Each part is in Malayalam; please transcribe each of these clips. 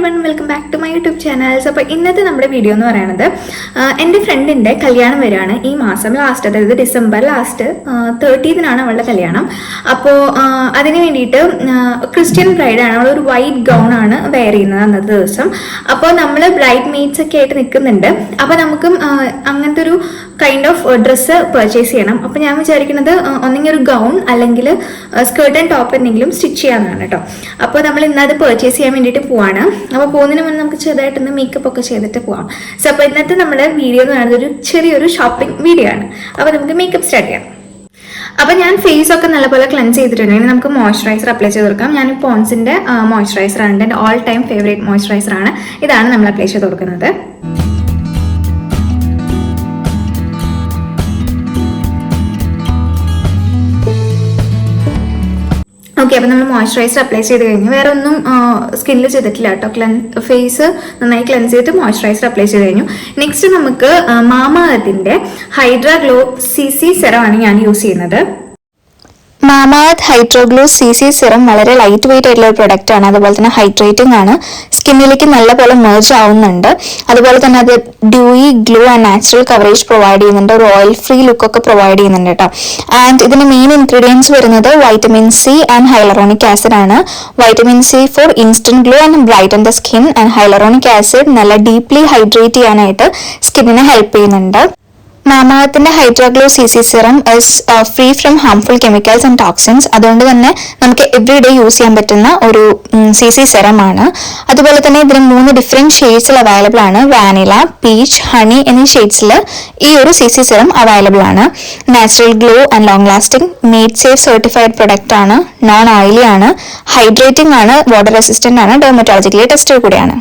Everyone, welcome back to my YouTube channels. അപ്പോൾ ഇന്നത്തെ നമ്മുടെ വീഡിയോ എന്ന് പറയുന്നത് എൻ്റെ ഫ്രണ്ടിൻ്റെ കല്യാണം വരികയാണ് ഈ മാസം ലാസ്റ്റ്, അതായത് ഡിസംബർ ലാസ്റ്റ് 30th അവളുടെ കല്യാണം. അപ്പോൾ അതിന് വേണ്ടിയിട്ട് ക്രിസ്ത്യൻ ബ്രൈഡാണ്, അവളൊരു വൈറ്റ് ഗൗൺ ആണ് വെയർ ചെയ്യുന്നത് അന്നത്തെ ദിവസം. അപ്പോൾ നമ്മൾ ബ്രൈഡ് മെയ്ഡ്സ് ഒക്കെ ആയിട്ട് നിൽക്കുന്നുണ്ട്. അപ്പോൾ നമുക്കും അങ്ങനത്തെ ഒരു കൈൻഡ് ഓഫ് ഡ്രസ്സ് പർച്ചേസ് ചെയ്യണം. അപ്പോൾ ഞാൻ വിചാരിക്കുന്നത് ഒന്നെങ്കിൽ ഒരു ഗൗൺ അല്ലെങ്കിൽ സ്കേർട്ട് ആൻഡ് ടോപ്പ് എന്തെങ്കിലും സ്റ്റിച്ച് ചെയ്യാമെന്നാണ് കേട്ടോ. അപ്പോൾ നമ്മൾ ഇന്നത് പർച്ചേസ് ചെയ്യാൻ വേണ്ടിയിട്ട് പോവാണ്. അപ്പോൾ പോകുന്നതിന് മുന്നേ നമുക്ക് ചെറുതായിട്ടൊന്ന് മേക്കപ്പ് ഒക്കെ ചെയ്തിട്ട് പോവാം. സോ അപ്പോൾ ഇന്നത്തെ നമ്മുടെ വീഡിയോ എന്ന് പറയുന്നത് ഒരു ചെറിയൊരു ഷോപ്പിംഗ് വീഡിയോ ആണ്. അപ്പോൾ നമുക്ക് മേക്കപ്പ് സ്റ്റാർട്ട് ചെയ്യാം. അപ്പോൾ ഞാൻ ഫേസ് ഒക്കെ നല്ലപോലെ ക്ലെൻസ് ചെയ്തിട്ടുണ്ടെങ്കിൽ നമുക്ക് മോയ്സ്ചറൈസർ അപ്ലൈ ചെയ്ത് കൊടുക്കാം. ഞാൻ പോൺസിൻ്റെ മോയ്സ്ചറൈസർ ആണ്, എൻ്റെ ഓൾ ടൈം ഫേവറേറ്റ് മോയ്സ്ചറൈസർ ആണ്. ഇതാണ് നമ്മൾ അപ്ലൈ ചെയ്ത് കൊടുക്കുന്നത്. ഓക്കെ, അപ്പോൾ നമ്മൾ മോയ്സ്ചറൈസർ അപ്ലൈ ചെയ്ത് കഴിഞ്ഞു. വേറെ ഒന്നും സ്കിന്നിൽ ചെയ്തിട്ടില്ല കേട്ടോ. ഫേസ് നന്നായി ക്ലെൻസ് ചെയ്തിട്ട് മോയ്സ്ചറൈസർ അപ്ലൈ ചെയ്ത് കഴിഞ്ഞു. നെക്സ്റ്റ് നമുക്ക് മാമാഅർത്തിൻ്റെ ഹൈഡ്രാ ഗ്ലോ CC സെറം ആണ് ഞാൻ യൂസ് ചെയ്യുന്നത്. മാമാഅർത്ത് ഹൈഡ്രോ ഗ്ലോ CC സിറം വളരെ ലൈറ്റ് വെയിറ്റ് ആയിട്ടുള്ള ഒരു പ്രൊഡക്റ്റ് ആണ്. അതുപോലെ തന്നെ ഹൈഡ്രേറ്റിംഗ് ആണ്, സ്കിന്നിലേക്ക് നല്ലപോലെ മെർജ് ആവുന്നുണ്ട്. അതുപോലെ തന്നെ അത് Dewey glow and natural coverage provide ചെയ്യുന്നുണ്ട്, ഒരു ഓയിൽ ഫ്രീ ലുക്കൊക്കെ പ്രൊവൈഡ് ചെയ്യുന്നുണ്ട് കേട്ടോ. ആൻഡ് ഇതിന്റെ മെയിൻ ഇൻഗ്രീഡിയൻസ് വരുന്നത് vitamin C and hyaluronic acid ആണ്. Vitamin C for instant glow and brighten the skin, and hyaluronic acid നല്ല ഡീപ്ലി ഹൈഡ്രേറ്റ് ചെയ്യാനായിട്ട് സ്കിന്നിനെ ഹെൽപ്പ് ചെയ്യുന്നുണ്ട്. മാമാഅർത്തിന്റെ hydra glow CC serum is free from harmful chemicals and toxins. അതുകൊണ്ട് തന്നെ നമുക്ക് എവറി ഡേ യൂസ് ചെയ്യാൻ പറ്റുന്ന ഒരു CC സിറം ആണ്. അതുപോലെ തന്നെ ഇതിന് 3 ഡിഫറെന്റ് ഷെയ്ഡ്സിൽ അവൈലബിൾ ആണ്. വാനില, പീച്ച്, ഹണി എന്നീ ഷെയ്ഡ്സിൽ ഈ ഒരു CC സിറം അവൈലബിൾ ആണ്. Natural glow and long lasting, made safe certified product ആണ്, നോൺ ഓയിലി ആണ്, ഹൈഡ്രേറ്റിംഗ് ആണ്, വാട്ടർ റെസിസ്റ്റന്റ് ആണ്, ഡെർമറ്റോളജിക്കലി ടെസ്റ്റഡ് കൂടിയാണ്.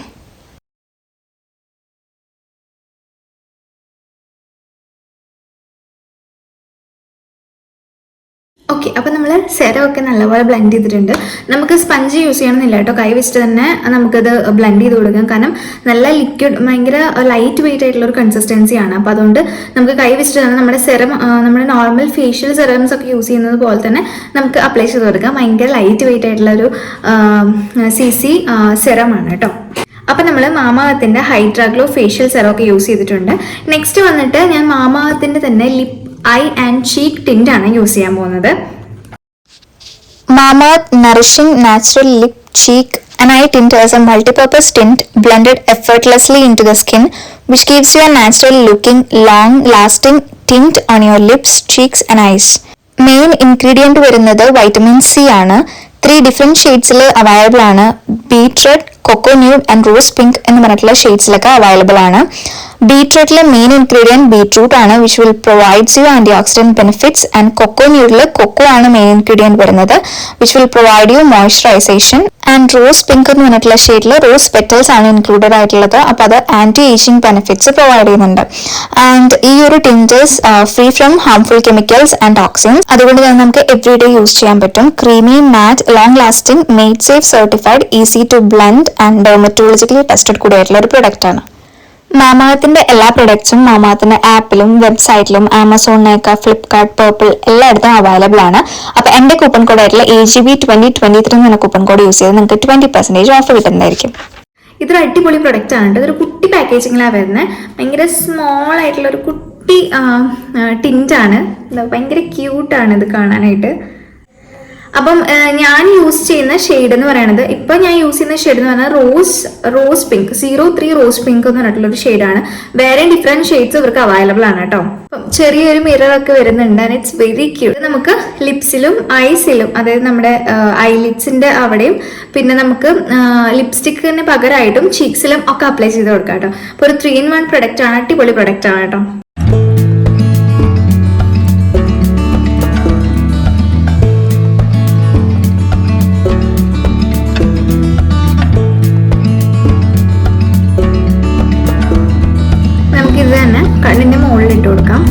ഓക്കെ, അപ്പോൾ നമ്മൾ സെറം ഒക്കെ നല്ലപോലെ ബ്ലെൻഡ് ചെയ്തിട്ടുണ്ട്. നമുക്ക് സ്പഞ്ച് യൂസ് ചെയ്യണമെന്നില്ല കേട്ടോ, കൈ വെച്ചിട്ട് തന്നെ നമുക്കത് ബ്ലെൻഡ് ചെയ്ത് കൊടുക്കാം. കാരണം നല്ല ലിക്വിഡ്, ഭയങ്കര ലൈറ്റ് വെയിറ്റ് ആയിട്ടുള്ള ഒരു കൺസിസ്റ്റൻസിയാണ്. അപ്പോൾ അതുകൊണ്ട് നമുക്ക് കൈ വെച്ചിട്ട് തന്നെ നമ്മുടെ സെറം, നമ്മുടെ നോർമൽ ഫേഷ്യൽ സെറംസ് ഒക്കെ യൂസ് ചെയ്യുന്നത് പോലെ തന്നെ നമുക്ക് അപ്ലൈ ചെയ്ത് കൊടുക്കാം. ഭയങ്കര ലൈറ്റ് വെയിറ്റ് ആയിട്ടുള്ള ഒരു CC സെറമാണ് കേട്ടോ. അപ്പം നമ്മൾ മാമാഅർത്തിന്റെ ഹൈഡ്രാ ഗ്ലോ ഫേഷ്യൽ സെറം ഒക്കെ യൂസ് ചെയ്തിട്ടുണ്ട്. നെക്സ്റ്റ് വന്നിട്ട് ഞാൻ മാമാഅർത്തിന്റെ തന്നെ lip, eye and cheek tint ആണ് യൂസ് ചെയ്യാൻ പോകുന്നത്. Mamaearth nourishing natural lip, cheek and eye tint is a multi-purpose tint blended effortlessly into the skin, which gives you a natural looking, long-lasting tint on your lips, cheeks and eyes. Main ingredient വരുന്നത് വൈറ്റമിൻ C ആണ്. 3 ഡിഫറെൻറ്റ് ഷെയ്ഡ്സിൽ അവൈലബിൾ ആണ്. Beetroot, cocoa nude and rose pink എന്ന് പറഞ്ഞിട്ടുള്ള ഷെയ്ഡ്സിലൊക്കെ അവൈലബിൾ ആണ്. ബീട്രൂട്ടിലെ മെയിൻ ഇൻഗ്രീഡിയൻറ്റ് ബീട്രൂട്ട് ആണ്, which will provides you antioxidant benefits. And cocoa ന്യൂഡിൽ കൊക്കോ ആണ് മെയിൻ ഇൻഗ്രീഡിയൻറ്റ് വരുന്നത്, which will provide you moisturisation. And rose pink എന്ന് പറഞ്ഞിട്ടുള്ള ഷെയ്ഡിൽ റോസ് പെറ്റൽസ് ആണ് ഇൻക്ലൂഡഡ് ആയിട്ടുള്ളത്. അപ്പോൾ അത് ആൻറ്റി ഏജിങ് ബെനിഫിറ്റ്സ് പ്രൊവൈഡ് ചെയ്യുന്നുണ്ട്. ആൻഡ് ഈ ഒരു tint is free from harmful chemicals and toxins. അതുകൊണ്ട് തന്നെ നമുക്ക് എവറി ഡേ യൂസ് ചെയ്യാൻ പറ്റും. Creamy, matte, long lasting, made safe certified, easy to blend and dermatologically tested കൂടിയായിട്ടുള്ള ഒരു പ്രൊഡക്റ്റ് ആണ്. മാമാഅർത്തിന്റെ എല്ലാ പ്രൊഡക്ട്സും മാമാഅർത്തിന്റെ ആപ്പിലും വെബ്സൈറ്റിലും ആമസോണിനൊക്കെ ഫ്ലിപ്കാർട്ട്, പേർപ്പിൾ എല്ലായിടത്തും അവൈലബിൾ ആണ്. അപ്പോൾ എൻ്റെ കൂപ്പൺ കോഡ് ആയിട്ടുള്ള AGB 2023 എന്ന കൂപ്പൺ കോഡ് യൂസ് ചെയ്ത് നിങ്ങൾക്ക് 20% ഓഫ് കിട്ടുന്നതായിരിക്കും. ഇതൊരു അടിപൊളി പ്രൊഡക്റ്റ് ആണ്. ഇതൊരു കുട്ടി പാക്കേജിങ്ങിലാണ് വരുന്നത്. ഭയങ്കര സ്മോൾ ആയിട്ടുള്ള ഒരു കുട്ടി ടിൻ്റാണ്. ഭയങ്കര ക്യൂട്ടാണ് ഇത് കാണാനായിട്ട്. അപ്പം ഞാൻ യൂസ് ചെയ്യുന്ന ഷെയ്ഡ് എന്ന് പറയുന്നത്, ഇപ്പം ഞാൻ യൂസ് ചെയ്യുന്ന ഷെയ്ഡ് എന്ന് പറഞ്ഞാൽ റോസ് പിങ്ക് 03 റോസ് പിങ്ക് എന്ന് പറഞ്ഞിട്ടുള്ള ഒരു ഷെയ്ഡാണ്. വേറെ ഡിഫറെൻറ്റ് ഷെയ്ഡ്സ് ഇവർക്ക് അവൈലബിൾ ആണ് കേട്ടോ. അപ്പം ചെറിയൊരു മിറർ ഒക്കെ വരുന്നുണ്ട്. And it's very cute. നമുക്ക് ലിപ്സിലും ഐസിലും, അതായത് നമ്മുടെ ഐലിഡ്സിന്റെ അവിടെയും, പിന്നെ നമുക്ക് ലിപ്സ്റ്റിക്കിന് പകരമായിട്ടും ചീക്സിലും ഒക്കെ അപ്ലൈ ചെയ്ത് കൊടുക്കാം കേട്ടോ. അപ്പോൾ ഒരു 3-in-1 പ്രൊഡക്റ്റ് ആണ്, അടിപൊളി പ്രൊഡക്റ്റ് ആണ് കേട്ടോ. ഇത് തന്നെ കണ്ണിന്റെ മുകളിൽ ഇട്ട് കൊടുക്കാം.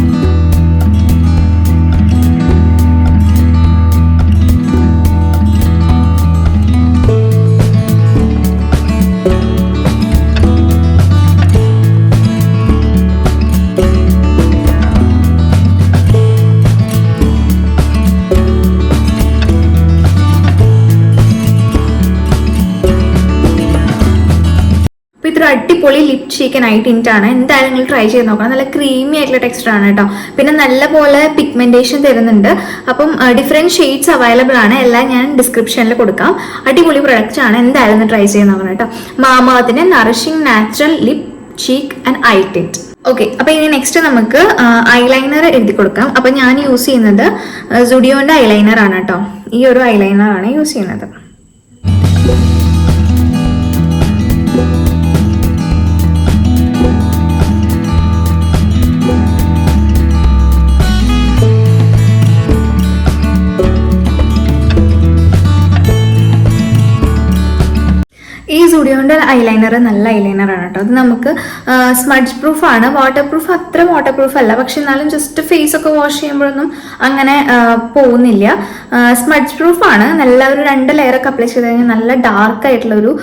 ഇതൊരു അടിപൊളി ലിപ് ചീക്ക് നൈറ്റ് ടിന്റ് ആണ്. എന്തായാലും നിങ്ങൾ ട്രൈ ചെയ്ത് നോക്കണം. നല്ല ക്രീമി ആയിട്ടുള്ള ടെക്സ്ചർ ആണ് കേട്ടോ. പിന്നെ നല്ല പോലെ പിഗ്മെന്റേഷൻ തരുന്നുണ്ട്. അപ്പം ഡിഫറെന്റ് ഷെയ്ഡ്സ് അവൈലബിൾ ആണ്. എല്ലാം ഞാൻ ഡിസ്ക്രിപ്ഷനിൽ കൊടുക്കാം. അടിപൊളി പ്രൊഡക്റ്റ് ആണ്. എന്തായാലും ഒന്ന് ട്രൈ ചെയ്ത് നോക്കണം കേട്ടോ. മാമാഅർത്തിന്റെ nourishing natural lip cheek and eye tint. Okay, അപ്പൊ ഇനി നെക്സ്റ്റ് നമുക്ക് ഐലൈനർ എഴുതി കൊടുക്കാം. അപ്പൊ ഞാൻ യൂസ് ചെയ്യുന്നത് സുഡിയോന്റെ ഐലൈനർ ആണ് കേട്ടോ. ഈ ഒരു ഐലൈനർ ആണ് യൂസ് ചെയ്യുന്നത്. ഈ സുഡിയോന്റെ ഐലൈനർ നല്ല ഐലൈനർ ആണ് കേട്ടോ. അത് നമുക്ക് സ്മഡ്ജ് പ്രൂഫ് ആണ്. വാട്ടർ പ്രൂഫ് അത്ര വാട്ടർ പ്രൂഫ് അല്ല, പക്ഷെ എന്നാലും ജസ്റ്റ് ഫേസ് ഒക്കെ വാഷ് ചെയ്യുമ്പോഴൊന്നും അങ്ങനെ പോകുന്നില്ല. സ്മഡ്ജ് പ്രൂഫ് ആണ്. നല്ല ഒരു 2 ലെയർ ഒക്കെ അപ്ലൈ ചെയ്ത് കഴിഞ്ഞാൽ നല്ല ഡാർക്ക് ആയിട്ടുള്ള ഒരു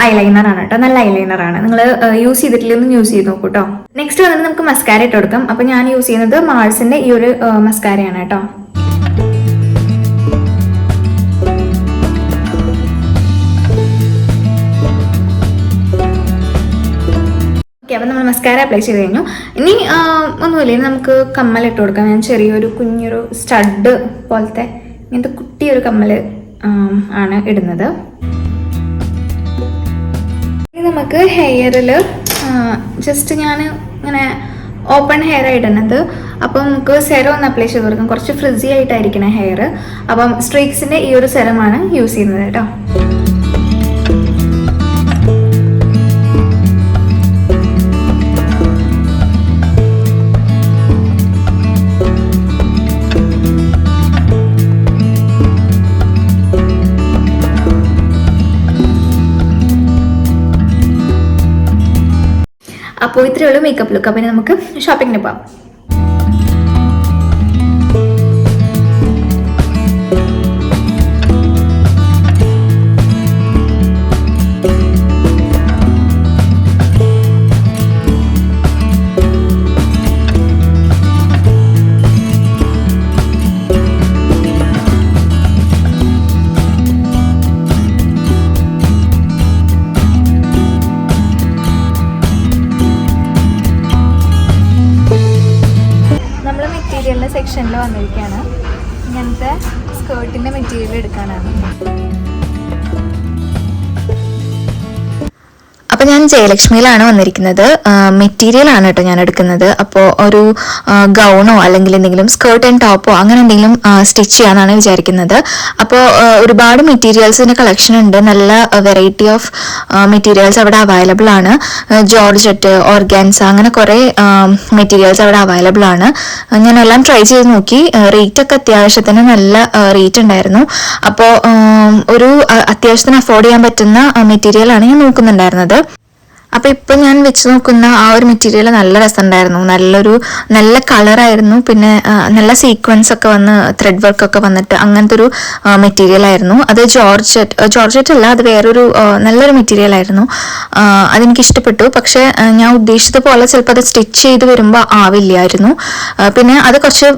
ഐലൈനർ ആണ് കേട്ടോ. നല്ല ഐലൈനർ ആണ്. നിങ്ങൾ യൂസ് ചെയ്തിട്ടില്ലെന്ന് യൂസ് ചെയ്ത് നോക്കൂ കേട്ടോ. നെക്സ്റ്റ് വന്നിട്ട് നമുക്ക് മസ്കാര ഇട്ട് കൊടുക്കാം. അപ്പൊ ഞാൻ യൂസ് ചെയ്യുന്നത് മാൾസിന്റെ ഈ ഒരു മസ്കാരയാണ് കേട്ടോ. ഓക്കെ, അപ്പം നമ്മൾ മസ്കാര അപ്ലൈ ചെയ്ത് കഴിഞ്ഞു. ഇനി ഒന്നുമില്ല, ഇനി നമുക്ക് കമ്മൽ ഇട്ട് കൊടുക്കാം. ഞാൻ ചെറിയൊരു കുഞ്ഞൊരു സ്റ്റഡ് പോലത്തെ ഇങ്ങനത്തെ കുട്ടിയൊരു കമ്മൽ ആണ് ഇടുന്നത്. ഇനി നമുക്ക് ഹെയറിൽ ജസ്റ്റ് ഞാൻ ഇങ്ങനെ ഓപ്പൺ ഹെയർ ഇടുന്നത്. അപ്പം നമുക്ക് സെറം ഒന്ന് അപ്ലൈ ചെയ്ത് കൊടുക്കാം. കുറച്ച് ഫ്രിസി ആയിട്ടായിരിക്കണം ഹെയർ. അപ്പം സ്ട്രീക്സിൻ്റെ ഈ ഒരു സെറമാണ് യൂസ് ചെയ്യുന്നത് കേട്ടോ. അപ്പോൾ ഇത്രയേ ഉള്ളൂ മേക്കപ്പ് ലുക്ക്. അപ്പം നമുക്ക് ഷോപ്പിങ്ങിന് പോകാം. സെക്ഷനിൽ വന്നിരിക്കുകയാണ്. ഇങ്ങനത്തെ സ്കേർട്ടിൻ്റെ മെറ്റീരിയൽ എടുക്കാനാണ്. അപ്പോൾ ഞാൻ ജയലക്ഷ്മിയിലാണ് വന്നിരിക്കുന്നത്. മെറ്റീരിയൽ ആണ് കേട്ടോ ഞാൻ എടുക്കുന്നത്. അപ്പോൾ ഒരു ഗൗണോ അല്ലെങ്കിൽ എന്തെങ്കിലും സ്കേർട്ട് ആൻഡ് ടോപ്പോ അങ്ങനെ എന്തെങ്കിലും സ്റ്റിച്ച് ചെയ്യാനാണ് വിചാരിക്കുന്നത്. അപ്പോൾ ഒരുപാട് മെറ്റീരിയൽസിൻ്റെ കളക്ഷൻ ഉണ്ട്. നല്ല വെറൈറ്റി ഓഫ് മെറ്റീരിയൽസ് അവിടെ അവൈലബിൾ ആണ്. ജോർജറ്റ്, ഓർഗാൻസ അങ്ങനെ കുറേ മെറ്റീരിയൽസ് അവിടെ അവൈലബിൾ ആണ്. ഞാൻ എല്ലാം ട്രൈ ചെയ്ത് നോക്കി. റേറ്റ് ഒക്കെ അത്യാവശ്യത്തിന് നല്ല റേറ്റ് ഉണ്ടായിരുന്നു. അപ്പോൾ ഒരു അത്യാവശ്യത്തിന് അഫോർഡ് ചെയ്യാൻ പറ്റുന്ന മെറ്റീരിയലാണ് ഞാൻ നോക്കുന്നുണ്ടായിരുന്നത്. അപ്പോൾ ഇപ്പം ഞാൻ വെച്ച് നോക്കുന്ന ആ ഒരു മെറ്റീരിയൽ നല്ല രസമുണ്ടായിരുന്നു. നല്ല കളറായിരുന്നു. പിന്നെ സീക്വൻസ് ഒക്കെ വന്ന് ത്രെഡ് വർക്ക് ഒക്കെ വന്നിട്ട് അങ്ങനത്തെ ഒരു മെറ്റീരിയൽ ആയിരുന്നു. അത് ജോർജറ്റ് അല്ല, അത് വേറൊരു നല്ലൊരു മെറ്റീരിയൽ ആയിരുന്നു. അതെനിക്ക് ഇഷ്ടപ്പെട്ടു. പക്ഷെ ഞാൻ ഉദ്ദേശിച്ചതുപോലെ ചിലപ്പോൾ അത് സ്റ്റിച്ച് ചെയ്ത് വരുമ്പോൾ ആവില്ലായിരുന്നു. പിന്നെ അത് കുറച്ച്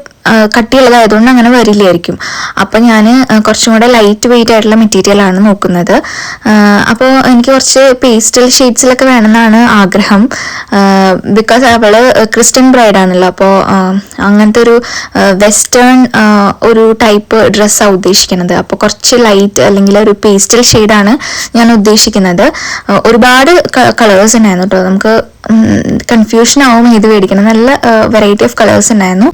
കട്ടിയുള്ളതായതുകൊണ്ട് അങ്ങനെ വരില്ലായിരിക്കും. അപ്പം ഞാൻ കുറച്ചും കൂടെ ലൈറ്റ് വെയിറ്റ് ആയിട്ടുള്ള മെറ്റീരിയലാണ് നോക്കുന്നത്. അപ്പോൾ എനിക്ക് കുറച്ച് പേസ്റ്റൽ ഷെയ്ഡ്സിലൊക്കെ വേണമെന്നാണ് ആഗ്രഹം. ബിക്കോസ് അവള് ക്രിസ്ത്യൻ ബ്രൈഡാണല്ലോ. അപ്പോൾ അങ്ങനത്തെ ഒരു വെസ്റ്റേൺ ഒരു ടൈപ്പ് ഡ്രസ്സാണ് ഉദ്ദേശിക്കുന്നത്. അപ്പോൾ കുറച്ച് ലൈറ്റ് അല്ലെങ്കിൽ ഒരു പേസ്റ്റൽ ഷെയ്ഡാണ് ഞാൻ ഉദ്ദേശിക്കുന്നത്. ഒരുപാട് കളേഴ്സ് ഉണ്ടായിരുന്നു കേട്ടോ. നമുക്ക് കൺഫ്യൂഷൻ ആവും ഇത് മേടിക്കണം. നല്ല വെറൈറ്റി ഓഫ് കളേഴ്സ് ഉണ്ടായിരുന്നു.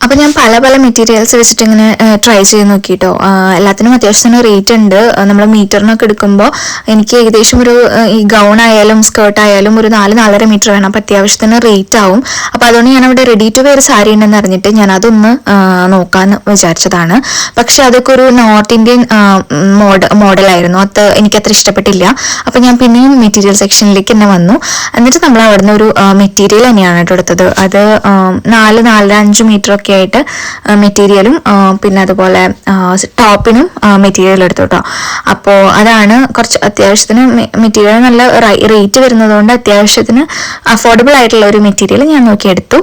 അപ്പോൾ ഞാൻ പല മെറ്റീരിയൽസ് വെച്ചിട്ട് ഇങ്ങനെ ട്രൈ ചെയ്ത് നോക്കിട്ടോ. എല്ലാത്തിനും അത്യാവശ്യം റേറ്റ് ഉണ്ട്. നമ്മൾ മീറ്ററിനൊക്കെ എടുക്കുമ്പോൾ എനിക്ക് ഏകദേശം ഒരു ഈ ഗൗൺ ആയാലും സ്കേർട്ട് ആയാലും ഒരു 4-4.5 മീറ്റർ വേണം. അപ്പോൾ അത്യാവശ്യത്തിന് റേറ്റ് ആവും. അപ്പോൾ അതുകൊണ്ട് ഞാൻ അവിടെ റെഡി ടു വെയർ സാരി ഉണ്ടെന്ന് അറിഞ്ഞിട്ട് ഞാൻ അതൊന്ന് നോക്കാമെന്ന് വിചാരിച്ചതാണ്. പക്ഷെ അതൊക്കെ ഒരു നോർത്ത് ഇന്ത്യൻ മോഡലായിരുന്നു. അത് എനിക്കത്ര ഇഷ്ടപ്പെട്ടില്ല. അപ്പോൾ ഞാൻ പിന്നെയും മെറ്റീരിയൽ സെക്ഷനിലേക്ക് തന്നെ വന്നു. എന്നിട്ട് നമ്മൾ അവിടെ നിന്ന് ഒരു മെറ്റീരിയൽ തന്നെയാണ് കേട്ടോ എടുത്തത്. അത് 4-4.5 മീറ്റർ ഒക്കെ ആയിട്ട് മെറ്റീരിയലും പിന്നെ അതുപോലെ ടോപ്പിനും മെറ്റീരിയൽ എടുത്തു കേട്ടോ. അപ്പോൾ അതാണ് കുറച്ച് അത്യാവശ്യത്തിന് മെറ്റീരിയൽ നല്ല റേറ്റ് വരുന്നതുകൊണ്ട് അത്യാവശ്യത്തിന് അഫോർഡബിൾ ആയിട്ടുള്ള ഒരു മെറ്റീരിയൽ ഞാൻ നോക്കിയെടുത്തു.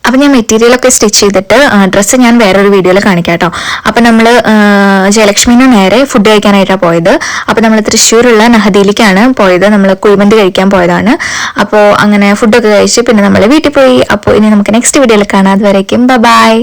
അപ്പം ഞാൻ മെറ്റീരിയലൊക്കെ സ്റ്റിച്ച് ചെയ്തിട്ട് ഡ്രസ്സ് ഞാൻ വേറൊരു വീഡിയോയിൽ കാണിക്കാം കേട്ടോ. അപ്പം നമ്മൾ ജയലക്ഷ്മിന് നേരെ ഫുഡ് കഴിക്കാനായിട്ടാണ് പോയത്. അപ്പം നമ്മൾ തൃശ്ശൂരുള്ള നഹദിയിലേക്കാണ് പോയത്. നമ്മൾ കുഴിമന്തി കഴിക്കാൻ പോയതാണ്. അപ്പോൾ അങ്ങനെ ഫുഡൊക്കെ കഴിച്ച് പിന്നെ നമ്മൾ വീട്ടിൽ പോയി. അപ്പോൾ ഇനി നമുക്ക് നെക്സ്റ്റ് വീഡിയോയിൽ കാണാം. അതുവരേക്കും ബൈ.